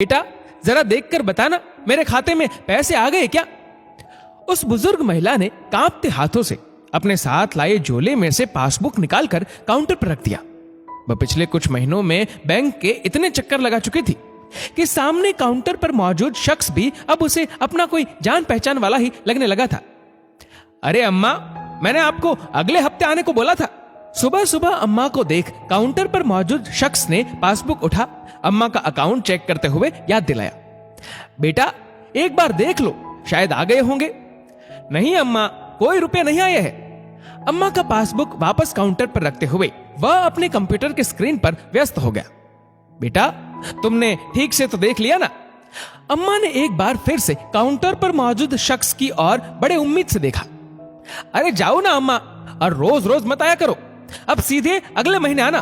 बेटा जरा देखकर बताना मेरे खाते में पैसे आ गए क्या? उस बुजुर्ग महिला ने कांपते हाथों से अपने साथ लाए झोले में से पासबुक निकालकर काउंटर पर रख दिया। वह पिछले कुछ महीनों में बैंक के इतने चक्कर लगा चुकी थी कि सामने काउंटर पर मौजूद शख्स भी अब उसे अपना कोई जान पहचान वाला ही लगने लगा था। अरे अम्मा, मैंने आपको अगले हफ्ते आने को बोला था। सुबह सुबह अम्मा को देख काउंटर पर मौजूद शख्स ने पासबुक उठा अम्मा का अकाउंट चेक करते हुए याद दिलाया, बेटा एक बार देख लो, शायद आ गए होंगे। नहीं अम्मा, कोई रुपए नहीं आए हैं। अम्मा का पासबुक वापस काउंटर पर रखते हुए वह अपने कंप्यूटर के स्क्रीन पर व्यस्त हो गया। बेटा तुमने ठीक से तो देख लिया ना? अम्मा ने एक बार फिर से काउंटर पर मौजूद शख्स की ओर बड़े उम्मीद से देखा। अरे जाओ ना अम्मा, और रोज रोज मत आया करो, अब सीधे अगले महीने आना।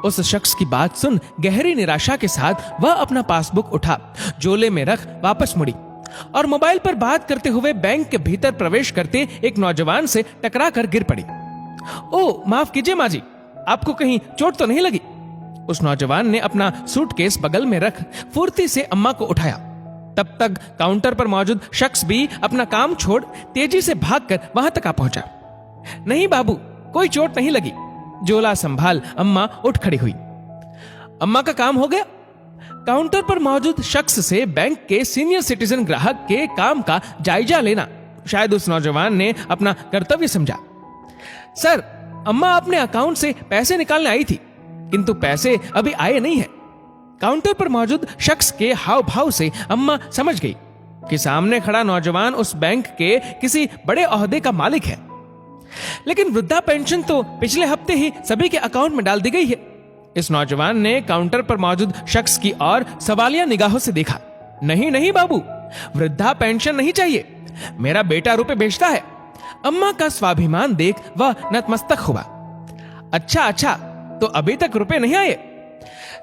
उस शख्स की बात सुन गहरी निराशा के साथ वह अपना पासबुक उठा झोले में रख वापस मुड़ी और मोबाइल पर बात करते हुए बैंक के भीतर प्रवेश करते एक नौजवान से टकरा कर गिर पड़ी। ओ माफ कीजिए माँ जी, आपको कहीं चोट तो नहीं लगी? उस नौजवान ने अपना सूटकेस बगल में रख फुर्ती से अम्मा को उठाया। तब तक काउंटर पर मौजूद शख्स भी अपना काम छोड़ तेजी से भागकर वहां तक आ पहुंचा। नहीं बाबू, कोई चोट नहीं लगी। झोला संभाल अम्मा उठ खड़ी हुई। अम्मा का काम हो गया? काउंटर पर मौजूद शख्स से बैंक के सीनियर सिटीजन ग्राहक के काम का जायजा लेना शायद उस नौजवान ने अपना कर्तव्य समझा। सर, अम्मा अपने अकाउंट से पैसे निकालने आई थी, किंतु पैसे अभी आए नहीं है। काउंटर पर मौजूद शख्स के हाव भाव से अम्मा समझ गई कि सामने खड़ा नौजवान उस बैंक के किसी बड़े ओहदे का मालिक है। लेकिन वृद्धा पेंशन तो पिछले हफ्ते ही सभी के अकाउंट में डाल दी गई है। इस नौजवान ने काउंटर पर मौजूद शख्स की ओर सवालिया निगाहों से देखा। नहीं नहीं बाबू, वृद्धा पेंशन नहीं चाहिए, मेरा बेटा रुपए भेजता है। अम्मा का स्वाभिमान देख वह नतमस्तक हुआ। अच्छा अच्छा, तो अभी तक रुपए नहीं आए?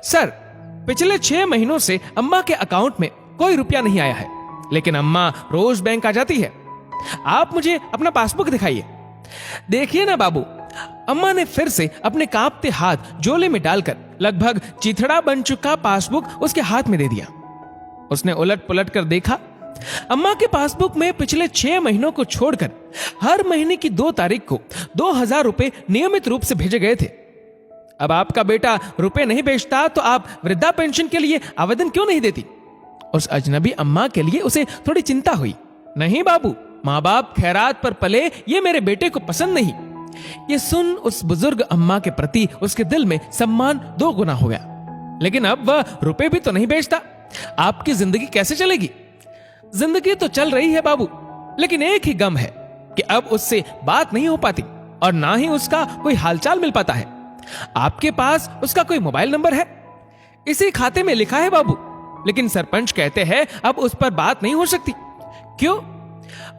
सर, पिछले 6 महीनों से अम्मा के अकाउंट में कोई रुपया नहीं आया है, लेकिन अम्मा रोज बैंक आ जाती है। आप मुझे अपना पासबुक दिखाइए। देखिए ना बाबू, अम्मा ने फिर से अपने कांपते हाथ झोले में डालकर लगभग चिथड़ा बन चुका पासबुक उसके हाथ में दे दिया। उसने उलट पुलट कर देखा। अम्मा के पासबुक में पिछले 6 महीनों को छोड़कर हर महीने की 2 तारीख को 2000 रुपए नियमित रूप से भेजे गए थे। अब आपका बेटा रुपए नहीं भेजता तो आप वृद्धा पेंशन के लिए आवेदन क्यों नहीं देती? उस अजनबी अम्मा के लिए उसे थोड़ी चिंता हुई। नहीं बाबू, माँ बाप खैरात पर पले, ये मेरे बेटे को पसंद नहीं। ये सुन उस बुजुर्ग अम्मा के प्रति उसके दिल में सम्मान 2 गुना हो गया। लेकिन अब वह रुपए भी तो नहीं भेजता, आपकी जिंदगी कैसे चलेगी? जिंदगी तो चल रही है बाबू, लेकिन एक ही गम है कि अब उससे बात नहीं हो पाती और ना ही उसका कोई हालचाल मिल पाता है। आपके पास उसका कोई मोबाइल नंबर है? इसी खाते में लिखा है बाबू, लेकिन सरपंच कहते हैं अब उस पर बात नहीं हो सकती। क्यों?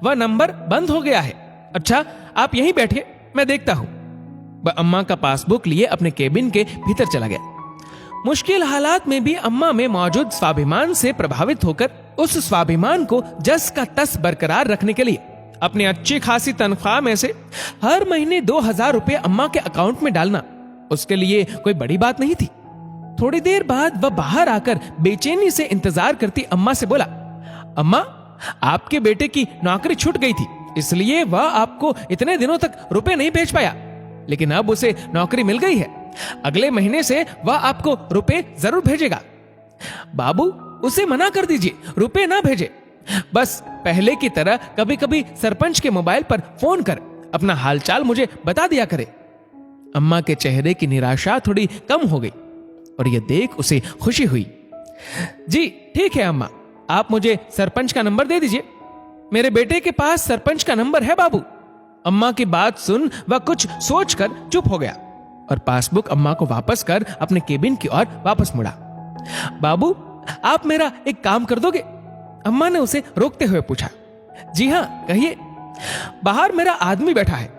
वह नंबर बंद हो गया है। अच्छा, आप यहीं बैठिए, मैं देखता हूं। वह अम्मा का पासबुक लिए अपने केबिन के भीतर चला गया। मुश्किल हालात में भी अम्मा में मौजूद स्वाभिमान से प्रभावित होकर उस स्वाभिमान को जस का तस बरकरार रखने के लिए अपनी अच्छी खासी तनख्वाह में से हर महीने 2000 रुपए अम्मा के अकाउंट में डालना उसके लिए कोई बड़ी बात नहीं थी। थोड़ी देर बाद वह बाहर आकर बेचैनी से इंतजार करती अम्मा से बोला, अम्मा, आपके बेटे की नौकरी छूट गई थी, इसलिए वह आपको इतने दिनों तक रुपए नहीं भेज पाया, लेकिन अब उसे नौकरी मिल गई है। अगले महीने से वह आपको रुपए जरूर भेजेगा। बाबू, उसे मना कर दीजिए, रुपए ना भेजे। बस पहले की तरह कभी कभी सरपंच के मोबाइल पर फोन कर अपना हालचाल मुझे बता दिया करे। अम्मा के चेहरे की निराशा थोड़ी कम हो गई और यह देख उसे खुशी हुई। जी ठीक है अम्मा, आप मुझे सरपंच का नंबर दे दीजिए। मेरे बेटे के पास सरपंच का नंबर है बाबू। अम्मा की बात सुन वह कुछ सोचकर चुप हो गया और पासबुक अम्मा को वापस कर अपने केबिन की ओर वापस मुड़ा। बाबू, आप मेरा एक काम कर दोगे? अम्मा ने उसे रोकते हुए पूछा। जी हाँ, कहिए। बाहर मेरा आदमी बैठा है,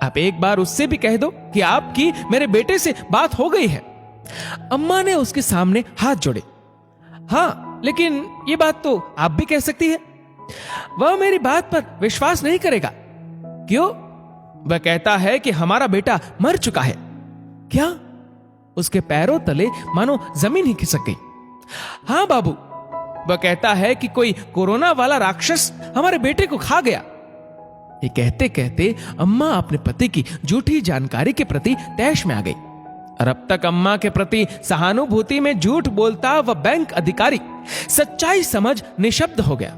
आप एक बार उससे भी कह दो कि आपकी मेरे बेटे से बात हो गई है। अम्मा ने उसके सामने हाथ जोड़े। हाँ, लेकिन ये बात तो आप भी कह सकती है। वह मेरी बात पर विश्वास नहीं करेगा। क्यों? वह कहता है कि हमारा बेटा मर चुका है। क्या? उसके पैरों तले मानो जमीन ही खिसक गई। हाँ बाबू, वह कहता है कि कोई कोरोना वाला राक्षस हमारे बेटे को खा गया। ये कहते कहते अम्मा अपने पति की झूठी जानकारी के प्रति तैश में आ गई और अब तक अम्मा के प्रति सहानुभूति में झूठ बोलता वह बैंक अधिकारी सच्चाई समझ निशब्द हो गया।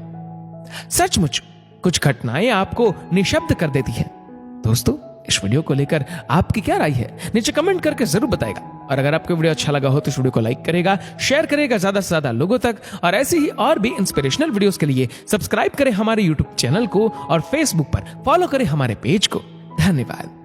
सचमुच कुछ घटनाएं आपको निशब्द कर देती हैं। दोस्तों, इस वीडियो को लेकर आपकी क्या राय है नीचे कमेंट करके जरूर बताएगा। और अगर आपको वीडियो अच्छा लगा हो तो इस वीडियो को लाइक करेगा, शेयर करेगा ज्यादा से ज्यादा लोगों तक। और ऐसी ही और भी इंस्पिरेशनल वीडियोस के लिए सब्सक्राइब करें हमारे यूट्यूब चैनल को और फेसबुक पर फॉलो करें हमारे पेज को। धन्यवाद।